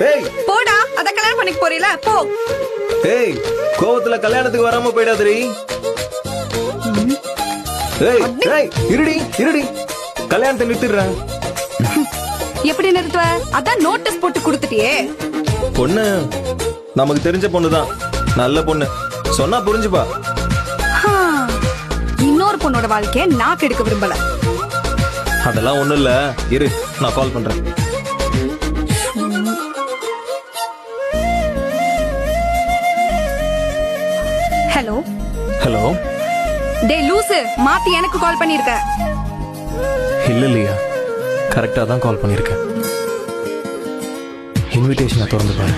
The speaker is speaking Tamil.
ஏய் போடா, அத கல்யாணம் பண்ணிக்க போறீல, போ. ஏய் கோவத்துல கல்யாணத்துக்கு வராம போயிடாதடி. ஏய் ஏய் இருடி கல்யாணத்தை நிறுத்திடுறேன். எப்படி நிறுத்துவ? அதான் நோட்டீஸ் போட்டு கொடுத்துட்டியே. பொண்ணு நமக்கு தெரிஞ்ச பொண்ணுதான், நல்ல பொண்ணு, சொன்னா புரிஞ்சுப்பா. இன்னொரு பொண்ணோட வாழ்க்கைய நான் கெடுக்க விரும்பல. அதெல்லாம் ஒண்ணும் இல்ல, இரு நான் கால் பண்றேன். Hello hello. டே லூசு, மாத்தி எனக்கு கால் பண்ணிருக்க. இல்லையா, கரெக்டா தான் கால் பண்ணிருக்கேன். இன்விடேஷனை திறந்து பாரு.